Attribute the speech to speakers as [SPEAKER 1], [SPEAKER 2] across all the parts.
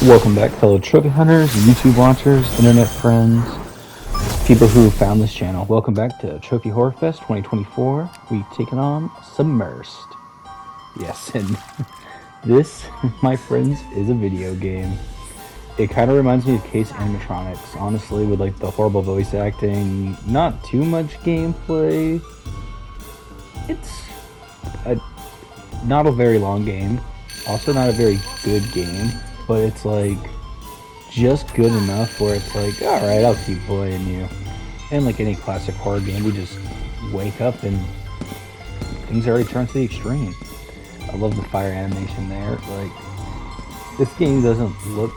[SPEAKER 1] Welcome back, fellow trophy hunters, YouTube watchers, internet friends, people who found this channel. Welcome back to Trophy Horror Fest 2024. We've taken on Submersed. Yes, and this, my friends, is a video game. It kind of reminds me of Case Animatronics, honestly, with like the horrible voice acting, not too much gameplay. It's not a very long game, also not a very good game. But it's like just good enough where it's like, alright, I'll keep playing you. And like any classic horror game, we just wake up and things already turn to the extreme. I love the fire animation there. Like, this game doesn't look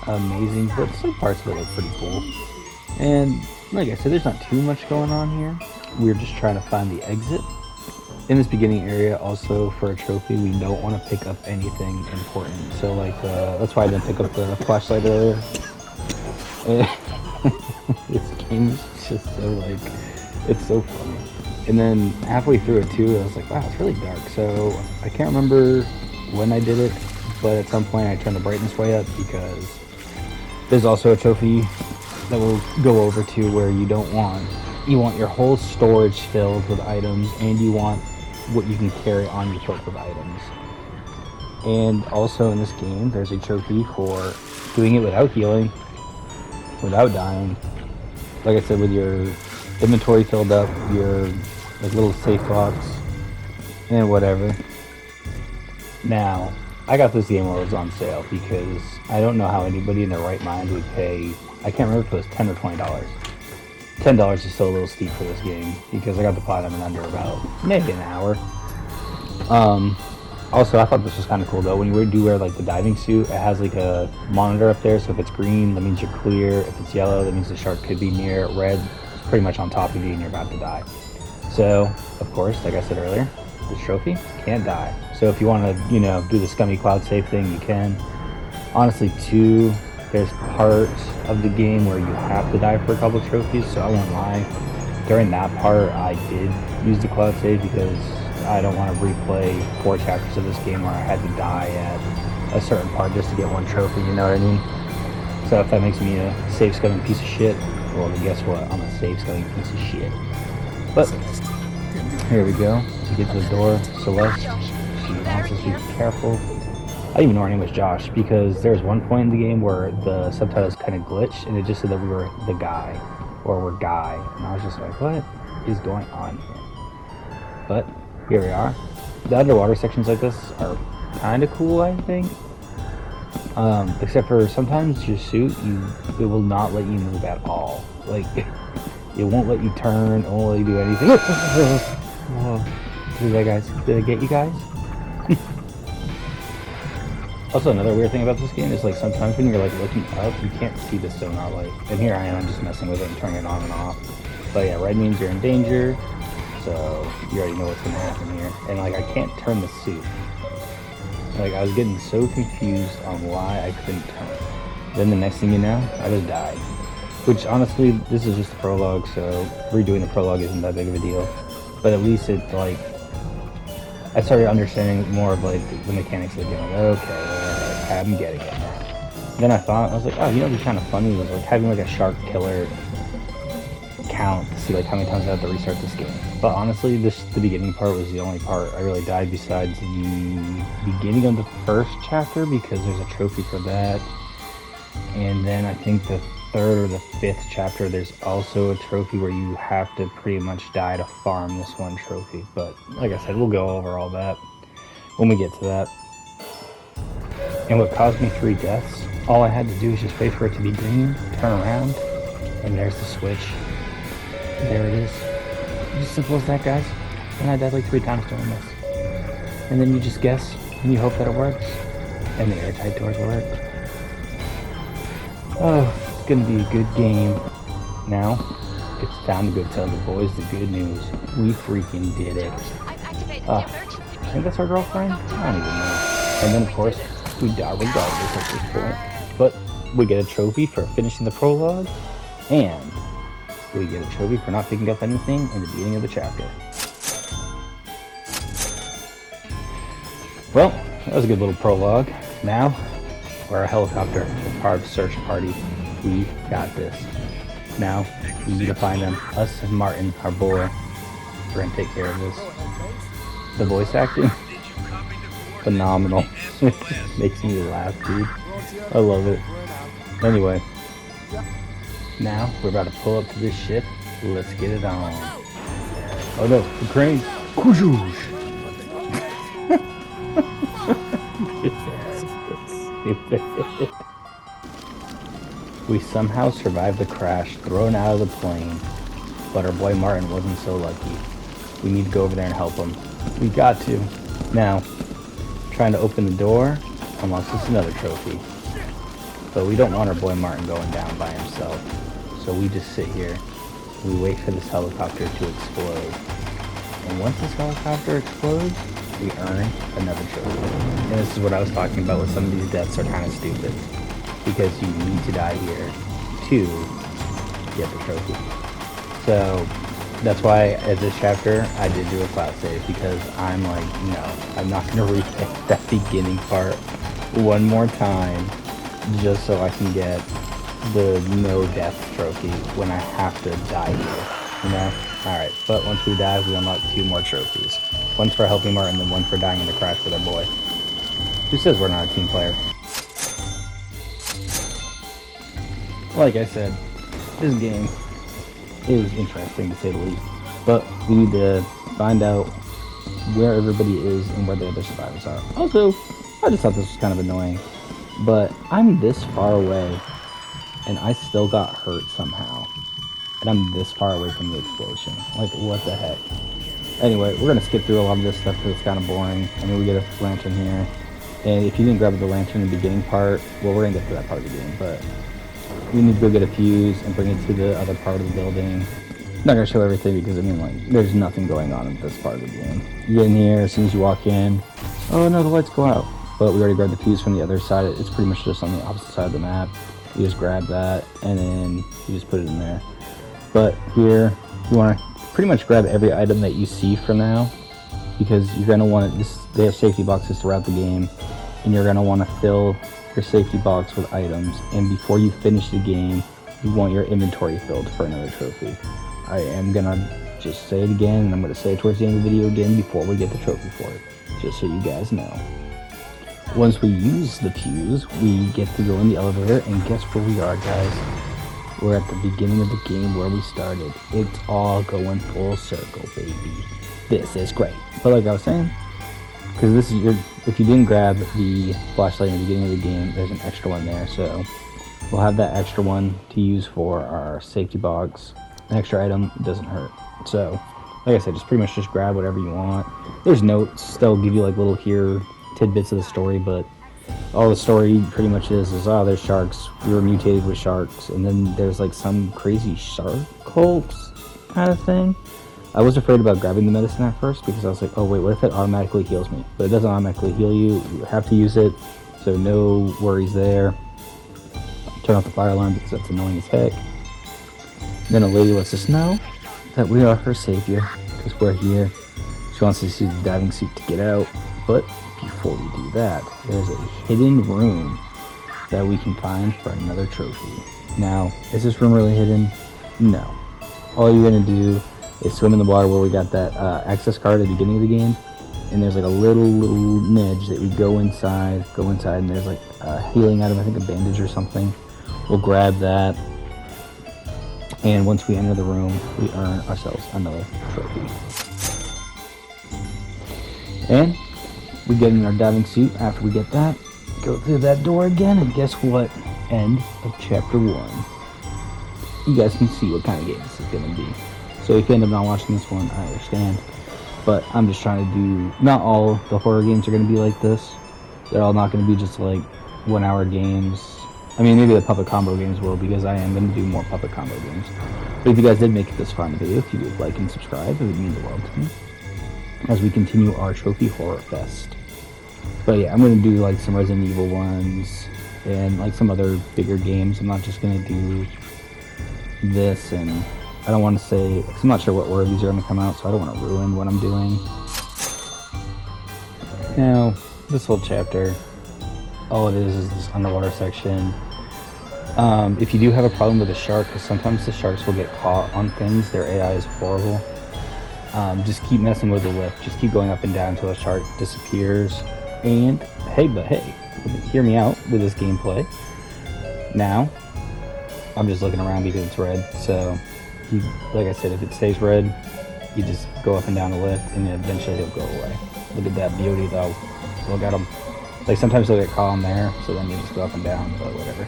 [SPEAKER 1] amazing, but some parts of it look pretty cool. And like I said, there's not too much going on here. We're just trying to find the exit. In this beginning area, also for a trophy, we don't want to pick up anything important. So like, that's why I didn't pick up the flashlight earlier. This game is just so like, it's so funny. And then halfway through it too, I was like, wow, it's really dark. So I can't remember when I did it, but at some point I turned the brightness way up because there's also a trophy that we'll go over to where you want your whole storage filled with items, and you want what you can carry on your foot with items. And also in this game, there's a trophy for doing it without healing, without dying. Like I said, with your inventory filled up, your like little safe box, and whatever. Now, I got this game while it was on sale because I don't know how anybody in their right mind would pay, I can't remember if it was $10 or $20. $10 is still a little steep for this game because I got the platinum in under about maybe an hour. Also, I thought this was kind of cool though. When you do wear like the diving suit, it has like a monitor up there. So if it's green, that means you're clear. If it's yellow, that means the shark could be near. Red, it's pretty much on top of you and you're about to die. So, of course, like I said earlier, this trophy can't die. So if you want to, do the scummy cloud save thing, you can. Honestly, too, there's parts of the game where you have to die for a couple trophies, so I won't lie. During that part, I did use the cloud save because I don't want to replay 4 chapters of this game where I had to die at a certain part just to get one trophy, you know what I mean? So if that makes me a save scumming piece of shit, well then guess what? I'm a save scumming piece of shit. But, here we go. We get to the door. Celeste, she wants us to be careful. I didn't even know her name was Josh because there's one point in the game where the subtitles kind of glitched and it just said that we were the guy, or we're Guy, and I was just like, what is going on here? But here we are. The underwater sections like this are kind of cool, I think. Except for sometimes your suit, it will not let you move at all. Like, it won't let you turn, it won't let you do anything. Did I get you guys? Also, another weird thing about this game is like sometimes when you're like looking up, you can't see the sonar light. And here I am, I'm just messing with it and turning it on and off. But yeah, red means you're in danger, so you already know what's gonna happen here. And like I can't turn the suit. Like I was getting so confused on why I couldn't turn. Then the next thing you know, I just died. Which honestly, this is just the prologue, so redoing the prologue isn't that big of a deal. But at least it like, I started understanding more of like the mechanics of the game. Like, okay, I'm getting it. Then I was like, oh, what's kind of funny was like having like a shark killer count to see like how many times I had to restart this game. But honestly, the beginning part was the only part I really died besides the beginning of the first chapter because there's a trophy for that. And then I think the 3rd or the 5th chapter, there's also a trophy where you have to pretty much die to farm this one trophy. But like I said, we'll go over all that when we get to that. And what caused me 3 deaths, all I had to do was just wait for it to be green, turn around, and there's the switch. There it is. It's as simple as that, guys. And I died like 3 times doing this. And then you just guess, and you hope that it works. And the airtight doors work. Oh, it's gonna be a good game. Now, it's time to go tell the boys the good news. We freaking did it. I think that's our girlfriend? I don't even know. And then, of course, we die regardless at this point. But we get a trophy for finishing the prologue, and we get a trophy for not picking up anything in the beginning of the chapter. Well, that was a good little prologue. Now, or a helicopter as part of the search party. We got this. Now, we need to find them. Us and Martin, our boy, we're gonna take care of this. The voice acting, phenomenal. Makes me laugh, dude. I love it. Anyway, now we're about to pull up to this ship. Let's get it on. Oh no, the crane. Kujush. Stupid. We somehow survived the crash, thrown out of the plane, but our boy Martin wasn't so lucky. We need to go over there and help him. We got to. Now, trying to open the door, unlocks us another trophy. But we don't want our boy Martin going down by himself. So we just sit here. We wait for this helicopter to explode. And once this helicopter explodes, we earn another trophy. And this is what I was talking about with some of these deaths are kind of stupid. Because you need to die here to get the trophy. So that's why at this chapter I did do a cloud save, because I'm like, no, I'm not gonna replay that beginning part one more time just so I can get the no death trophy when I have to die here, you know? Alright, but once we die, we unlock 2 more trophies. One for helping Martin, and then one for dying in the crash with our boy. Who says we're not a team player? Like I said, this game is interesting to say the least, but we need to find out where everybody is and where the other survivors are. Also, I just thought this was kind of annoying, but I'm this far away and I still got hurt somehow, and I'm this far away from the explosion. Like, what the heck? Anyway, we're gonna skip through a lot of this stuff because it's kind of boring. I mean, we get a lantern here, and if you didn't grab the lantern in the beginning part, well, we're gonna get to that part of the game, but we need to go get a fuse and bring it to the other part of the building. I'm not gonna show everything because I mean, like, there's nothing going on in this part of the game. You get in here, as soon as you walk in, oh no, the lights go out. But we already grabbed the fuse from the other side. It's pretty much just on the opposite side of the map. You just grab that and then you just put it in there. But here, you want to pretty much grab every item that you see for now, because you're gonna want to. They have safety boxes throughout the game, and you're gonna want to fill your safety box with items, and before you finish the game, you want your inventory filled for another trophy. I am gonna just say it again, and I'm gonna say it towards the end of the video again before we get the trophy for it, just so you guys know. Once we use the fuse, we get to go in the elevator, and guess where we are, guys? We're at the beginning of the game where we started. It's all going full circle, baby. This is great. But like I was saying, because this is your, if you didn't grab the flashlight in the beginning of the game, there's an extra one there, so we'll have that extra one to use for our safety box. An extra item doesn't hurt. So, like I said, just pretty much just grab whatever you want. There's notes, they'll give you like little here tidbits of the story, but all the story pretty much is oh, there's sharks, we were mutated with sharks, and then there's like some crazy shark cults kind of thing. I was afraid about grabbing the medicine at first because I was like, oh wait, what if it automatically heals me? But it doesn't automatically heal you, you have to use it, so no worries there. Turn off the fire alarm because that's annoying as heck. Then a lady lets us know that we are her savior because we're here. She wants us to use the diving suit to get out, but before we do that, there's a hidden room that we can find for another trophy. Now, is this room really hidden? No. All you're going to do is swim in the water where we got that access card at the beginning of the game, and there's like a little niche that we go inside, and there's like a healing item, I think a bandage or something. We'll grab that, and once we enter the room, we earn ourselves another trophy. And we get in our diving suit after we get that, go through that door again, and guess what? End of chapter 1. You guys can see what kind of game this is going to be. So if you end up not watching this one, I understand. But I'm just trying to do, not all the horror games are going to be like this. They're all not going to be just like 1 hour games. I mean, maybe the puppet combo games will, because I am going to do more puppet combo games. But if you guys did make it this far in the video, if you would like and subscribe, it would mean the world to me as we continue our trophy horror fest. But yeah, I'm going to do like some Resident Evil ones and like some other bigger games. I'm not just going to do this, and I don't want to say, because I'm not sure what order these are going to come out, so I don't want to ruin what I'm doing. Now, this whole chapter, all it is this underwater section. If you do have a problem with the shark, because sometimes the sharks will get caught on things, their AI is horrible. Just keep messing with the lift. Just keep going up and down until the shark disappears. And hey, hear me out with this gameplay. Now, I'm just looking around because it's red. So, like I said, if it stays red, you just go up and down the lift, and then eventually he'll go away. Look at that beauty, though. Look at him. Like sometimes they'll get caught on there, so then you just go up and down, but whatever.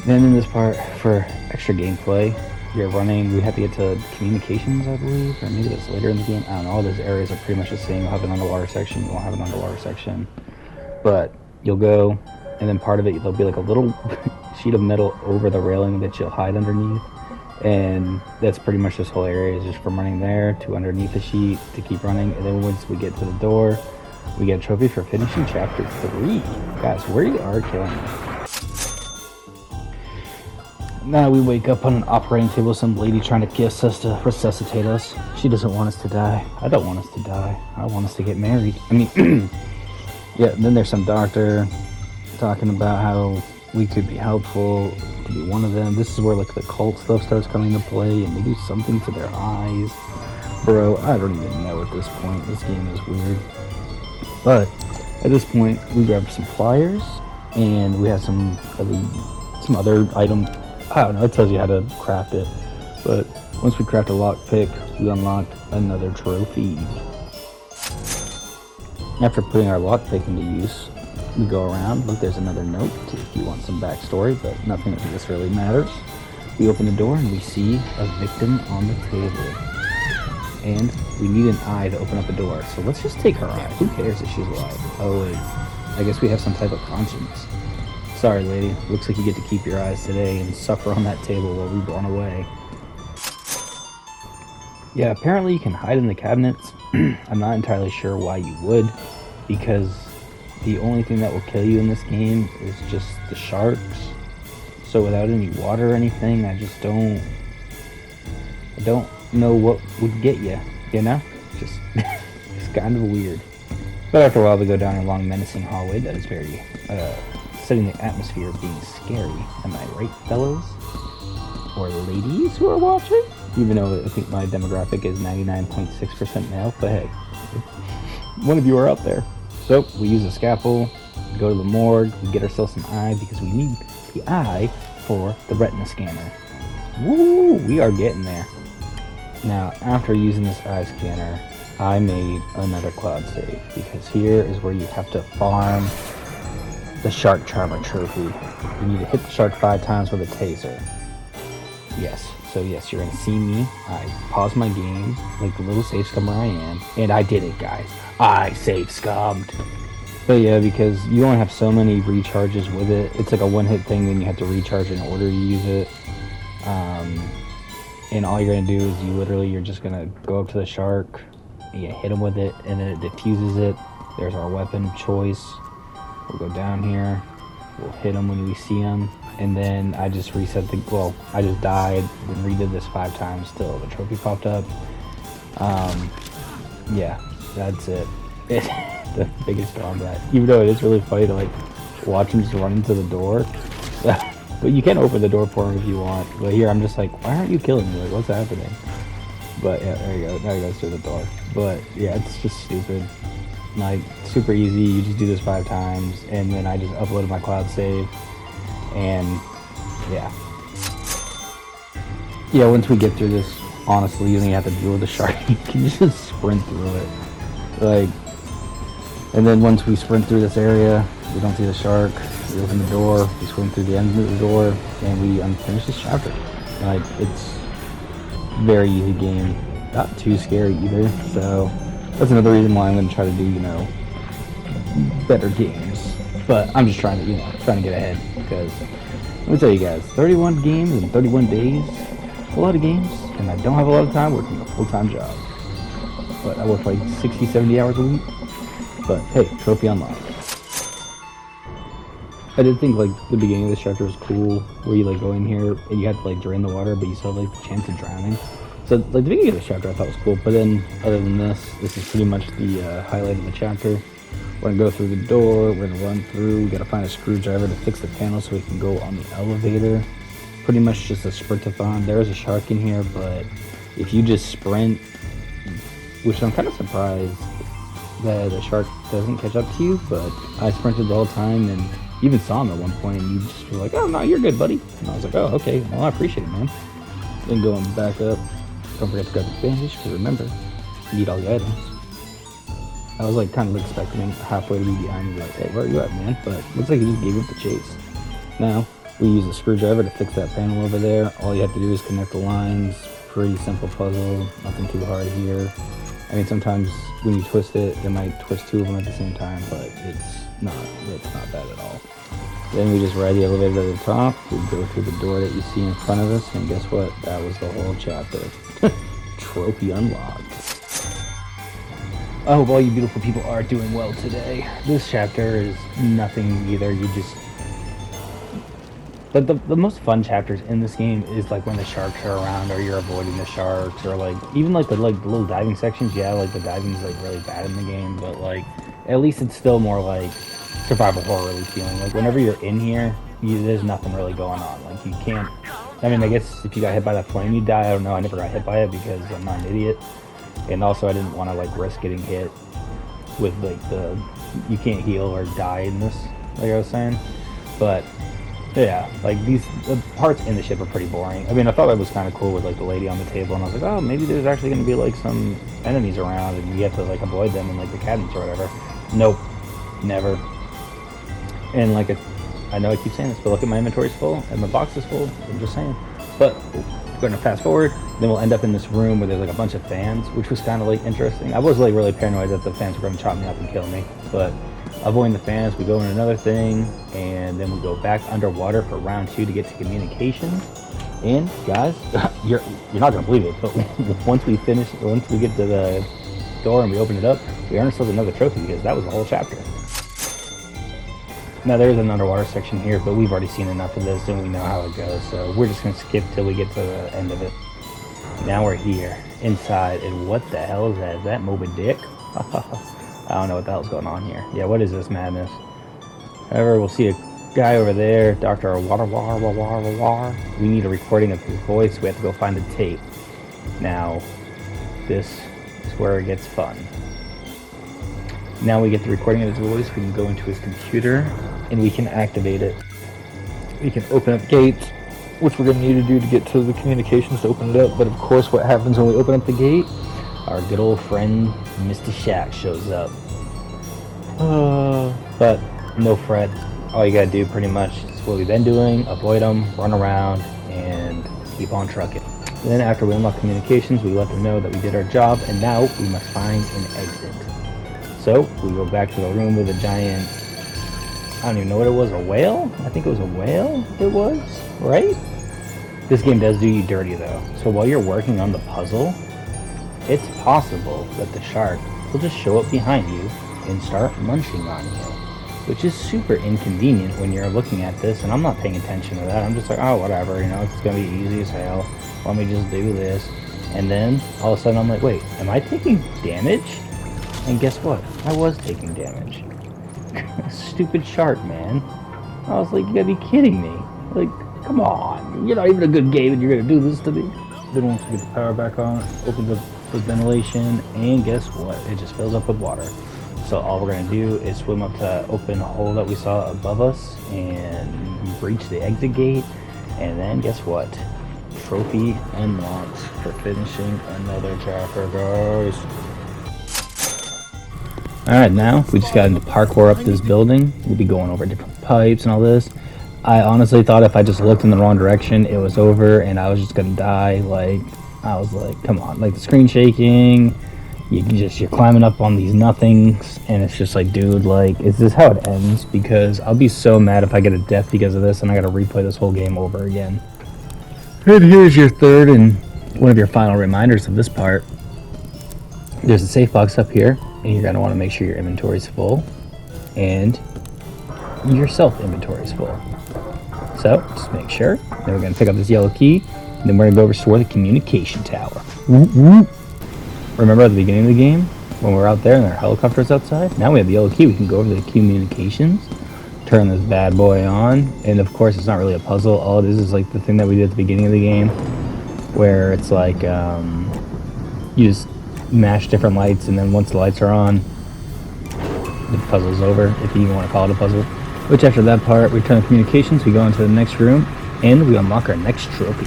[SPEAKER 1] Then in this part, for extra gameplay, you're running, we have to get to communications, I believe, or maybe that's later in the game. I don't know, all those areas are pretty much the same. You'll have an underwater section, you won't have an underwater section. But you'll go, and then part of it, there'll be like a little sheet of metal over the railing that you'll hide underneath. And that's pretty much this whole area, is just from running there to underneath the sheet to keep running. And then once we get to the door, we get a trophy for finishing chapter 3. Guys, we are killing it. Now we wake up on an operating table, some lady trying to kiss us to resuscitate us. She doesn't want us to die. I don't want us to die. I want us to get married. I mean, yeah, then there's some doctor talking about how we could be helpful to be one of them. This is where like the cult stuff starts coming into play, and they do something to their eyes. Bro, I don't even know at this point. This game is weird. But at this point, we grab some pliers, and we have some other item. I don't know, it tells you how to craft it. But once we craft a lockpick, we unlock another trophy. After putting our lockpick into use, we go around. Look, there's another note if you want some backstory, but nothing of this really matters. We open the door and we see a victim on the table. And we need an eye to open up the door. So let's just take her eye. Who cares if she's alive? Oh wait, I guess we have some type of conscience. Sorry, lady. Looks like you get to keep your eyes today and suffer on that table while we run away. Yeah, apparently you can hide in the cabinets. I'm not entirely sure why you would, because the only thing that will kill you in this game is just the sharks. So without any water or anything, I don't know what would get you, you know? Just, it's kind of weird. But after a while, we go down a long, menacing hallway that is very, setting the atmosphere of being scary. Am I right, fellows? Or ladies who are watching? Even though I think my demographic is 99.6% male, but hey, one of you are out there. So, we use a scalpel, go to the morgue, we get ourselves an eye because we need the eye for the retina scanner. Woo! We are getting there. Now, after using this eye scanner, I made another cloud save, because here is where you have to farm the Shark Charmer trophy. You need to hit the shark 5 times with a taser. Yes, so yes, you're gonna see me. I paused my game, like the little save scummer I am, and I did it, guys. I save scummed. But yeah, because you only have so many recharges with it. It's like a one-hit thing, then you have to recharge in order to use it. And all you're gonna do is you're just gonna go up to the shark, you hit him with it, and then it diffuses it. There's our weapon choice. We'll go down here, we'll hit him when we see him, and then I just reset I just died, then redid this 5 times till the trophy popped up. Yeah, that's it. It's the biggest combat. Even though it is really funny to like watch him just run into the door. But you can open the door for him if you want. But here I'm just like, why aren't you killing me? Like, what's happening? But yeah, there you go. Now he goes through the door. But yeah, it's just stupid. Like, super easy. You just do this 5 times, and then I just uploaded my cloud save. And yeah. Yeah, once we get through this, honestly, you don't even have to deal with the shark. You can just sprint through it. Like, and then once we sprint through this area, we don't see the shark. We open the door, we swim through the end of the door, and we finish this chapter. Like, it's very easy game. Not too scary either, so that's another reason why I'm going to try to do, better games. But I'm just trying to get ahead, because let me tell you guys, 31 games in 31 days, a lot of games, and I don't have a lot of time working a full-time job. But I work like 60, 70 hours a week. But hey, trophy unlocked. I did think like the beginning of this chapter was cool, where you like go in here and you have to like drain the water, but you still have like the chance of drowning. So like the beginning of this chapter I thought was cool, but then other than this is pretty much the highlight of the chapter. We're gonna go through the door, we're gonna run through, we gotta find a screwdriver to fix the panel so we can go on the elevator. Pretty much just a sprintathon. There is a shark in here, but if you just sprint, which I'm kind of surprised that the shark doesn't catch up to you, but I sprinted the whole time and even saw him at one point, and you just were like, oh no, you're good, buddy. And I was like, oh, okay, well, I appreciate it, man. Then going back up, don't forget to grab the bandage, because remember, you need all the items. I was like kind of expecting him halfway to be behind me, like, hey, where are you at, man? But looks like he just gave up the chase. Now, we use a screwdriver to fix that panel over there. All you have to do is connect the lines. Pretty simple puzzle, nothing too hard here. I mean, sometimes when you twist it, it might twist two of them at the same time, but it's not bad at all. Then we just ride the elevator to the top. We go through the door that you see in front of us, and guess what? That was the whole chapter. Trophy unlocked. I hope all you beautiful people are doing well today. This chapter is nothing either. You just... But the most fun chapters in this game is like when the sharks are around, or you're avoiding the sharks, or like even like the little diving sections. Yeah, like the diving is like really bad in the game, but like at least it's still more like survival horror-y feeling. Like whenever you're in here, there's nothing really going on. Like you can't. I mean, I guess if you got hit by that flame, you die. I don't know. I never got hit by it because I'm not an idiot, and also I didn't want to like risk getting hit with like you can't heal or die in this. Like I was saying, but. Yeah, like the parts in the ship are pretty boring. I mean, I thought that was kind of cool with like the lady on the table, and I was like, oh, maybe there's actually going to be like some enemies around, and you have to like avoid them in like the cabins or whatever. Nope, never. And like, I know I keep saying this, but look at my inventory's full, and my box is full. I'm just saying. But we're going to fast forward, then we'll end up in this room where there's like a bunch of fans, which was kind of like interesting. I was like really paranoid that the fans were going to chop me up and kill me, but. Avoiding the fans, we go in another thing, and then we go back underwater for round 2 to get to communications. And guys, you're not gonna believe it, but once we get to the door and we open it up, we earn ourselves another trophy because that was the whole chapter. Now there's an underwater section here, but we've already seen enough of this and we know how it goes, so we're just gonna skip till we get to the end of it. Now we're here, inside, and what the hell is that? Is that Moby Dick? I don't know what the hell's going on here. Yeah, what is this madness? However, we'll see a guy over there, Dr. War. We need a recording of his voice. We have to go find the tape. Now, this is where it gets fun. Now we get the recording of his voice. We can go into his computer, and we can activate it. We can open up gates, which we're going to need to do to get to the communications to open it up. But of course, what happens when we open up the gate? Our good old friend, Mr. Shack, shows up. But no fret. All you gotta do pretty much is what we've been doing, avoid them, run around, and keep on trucking. Then after we unlock communications, we let them know that we did our job, and now we must find an exit. So we go back to the room with a giant, I don't even know what it was, a whale? I think it was a whale it was, right? This game does do you dirty though. So while you're working on the puzzle, it's possible that the shark will just show up behind you and start munching on you, which is super inconvenient when you're looking at this, and I'm not paying attention to that. I'm just like, oh, whatever, you know, it's gonna be easy as hell. Let me just do this. And then all of a sudden I'm like, wait, am I taking damage? And guess what? I was taking damage. Stupid shark, man. I was like, you gotta be kidding me. Like, come on. You're not even a good game and you're gonna do this to me. Then once we get the power back on, open the ventilation, and guess what? It just fills up with water. So all we're gonna do is swim up to that open hole that we saw above us and breach the exit gate, and then guess what? Trophy unlocked for finishing another chapter, guys. Alright, now we just got into parkour up this building. We'll be going over different pipes and all this. I honestly thought if I just looked in the wrong direction, it was over and I was just gonna die. Like, I was like, come on, like the screen shaking, you're climbing up on these nothings, and it's just like, dude, like, is this how it ends? Because I'll be so mad if I get a death because of this and I gotta replay this whole game over again. And here's your third and one of your final reminders of this part. There's a safe box up here, and you're gonna wanna make sure your inventory's full, and your self inventory's full. So, just make sure. Then we're gonna pick up this yellow key, then we're going to go restore the communication tower. Remember at the beginning of the game, when we're out there and our helicopter's outside. Now we have the yellow key. We can go over to the communications, turn this bad boy on, and of course it's not really a puzzle. All it is like the thing that we did at the beginning of the game, where it's like you just mash different lights, and then once the lights are on, the puzzle's over, if you even want to call it a puzzle. Which after that part, we turn the communications, we go into the next room, and we unlock our next trophy.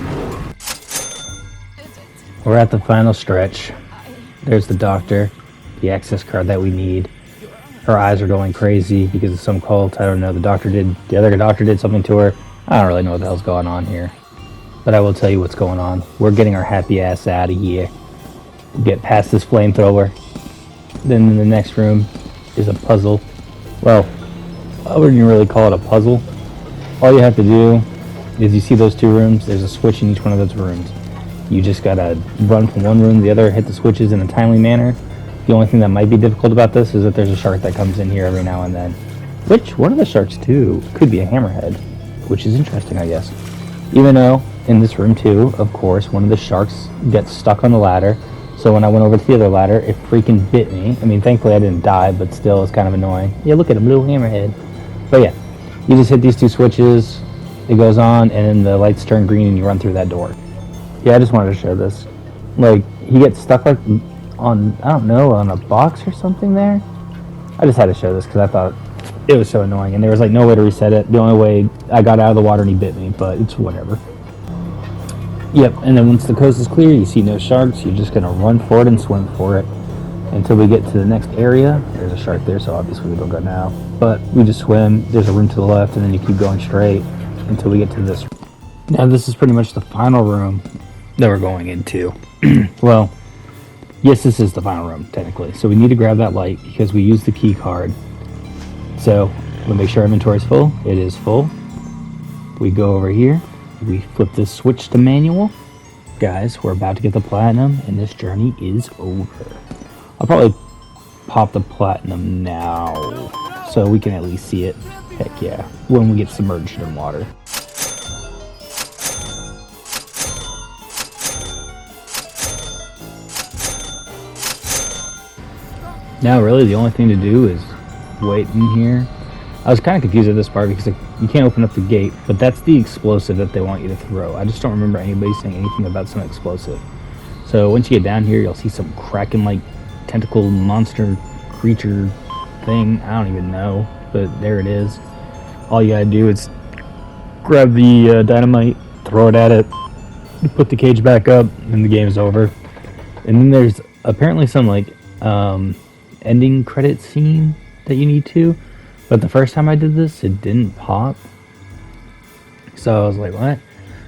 [SPEAKER 1] We're at the final stretch. There's the doctor, the access card that we need. Her eyes are going crazy because of some cult. I don't know. The other doctor did something to her. I don't really know what the hell's going on here. But I will tell you what's going on. We're getting our happy ass out of here. Get past this flamethrower. Then in the next room is a puzzle. Well, I wouldn't really call it a puzzle. All you have to do is you see those two rooms. There's a switch in each one of those rooms. You just gotta run from one room to the other, hit the switches in a timely manner. The only thing that might be difficult about this is that there's a shark that comes in here every now and then. Which, one of the sharks too, could be a hammerhead. Which is interesting, I guess. Even though, in this room too, of course, one of the sharks gets stuck on the ladder. So when I went over to the other ladder, it freaking bit me. I mean, thankfully I didn't die, but still, it's kind of annoying. Yeah, look at him, little hammerhead. But yeah, you just hit these two switches, it goes on, and then the lights turn green and you run through that door. Yeah, I just wanted to show this. Like, he gets stuck like on, I don't know, on a box or something there. I just had to show this because I thought it was so annoying, and there was like no way to reset it. The only way I got out of the water and he bit me, but it's whatever. Yep, and then once the coast is clear, you see no sharks, you're just gonna run for it and swim for it until we get to the next area. There's a shark there, so obviously we don't go now. But we just swim, there's a room to the left, and then you keep going straight until we get to this. Now this is pretty much the final room that we're going into. Well, yes, this is the final room, technically. So we need to grab that light because we used the key card. So we'll make sure our inventory is full. It is full. We go over here. We flip this switch to manual. Guys, we're about to get the platinum, and this journey is over. I'll probably pop the platinum now, so we can at least see it. Heck yeah, when we get submerged in water. Now really the only thing to do is wait in here. I was kind of confused at this part because you can't open up the gate, but that's the explosive that they want you to throw. I just don't remember anybody saying anything about some explosive. So once you get down here, you'll see some Kraken-like tentacle monster creature thing. I don't even know, but there it is. All you gotta do is grab the dynamite, throw it at it, put the cage back up, and the game is over. And then there's apparently some like ending credit scene that you need to. But the first time I did this, it didn't pop. So I was like, what?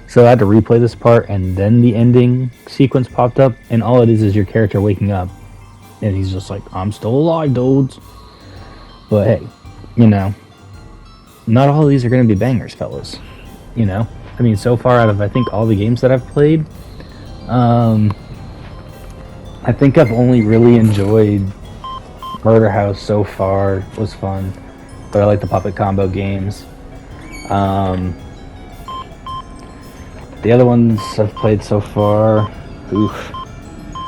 [SPEAKER 1] So I had to replay this part, and then the ending sequence popped up, and all it is your character waking up. And he's just like, I'm still alive, dudes. But hey, you know, not all of these are going to be bangers, fellas. You know? I mean, so far out of, I think, all the games that I've played, I think I've only really enjoyed Murder House so far. It was fun. But I like the puppet combo games. The other ones I've played so far,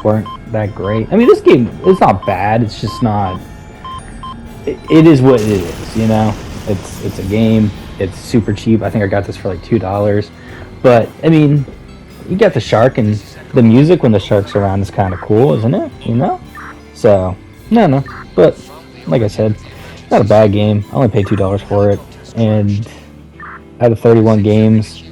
[SPEAKER 1] weren't that great. I mean, this game is not bad. It's just not. It is what it is, you know. It's a game. It's super cheap. I think I got this for like $2. But I mean, you got the shark, and the music when the shark's around is kind of cool, isn't it? You know. So no. But like I said, not a bad game. I only paid $2 for it, and out of 31 games,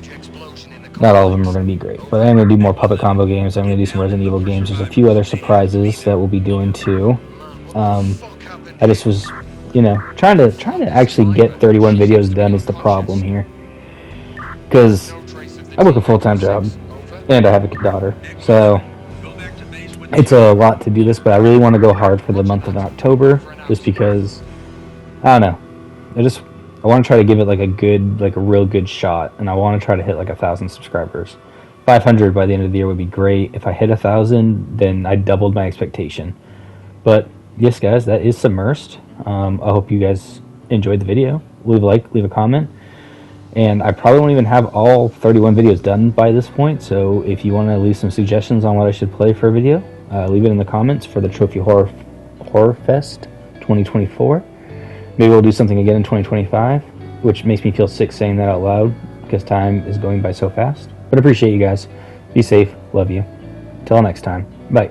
[SPEAKER 1] not all of them are going to be great. But I'm going to do more puppet combo games. I'm going to do some Resident Evil games. There's a few other surprises that we'll be doing too. I just was, you know, trying to actually get 31 videos done is the problem here, because I work a full-time job and I have a daughter, so it's a lot to do this. But I really want to go hard for the month of October, just because I don't know. I want to try to give it like a real good shot, and I want to try to hit like 1,000 subscribers. 500 by the end of the year would be great. If I hit 1,000, then I doubled my expectation. But yes, guys, that is Submersed. I hope you guys enjoyed the video. Leave a like, leave a comment, and I probably won't even have all 31 videos done by this point. So if you want to leave some suggestions on what I should play for a video, leave it in the comments for the Trophy Horror Horror Fest 2024. Maybe we'll do something again in 2025, which makes me feel sick saying that out loud because time is going by so fast. But appreciate you guys. Be safe. Love you. Till next time. Bye.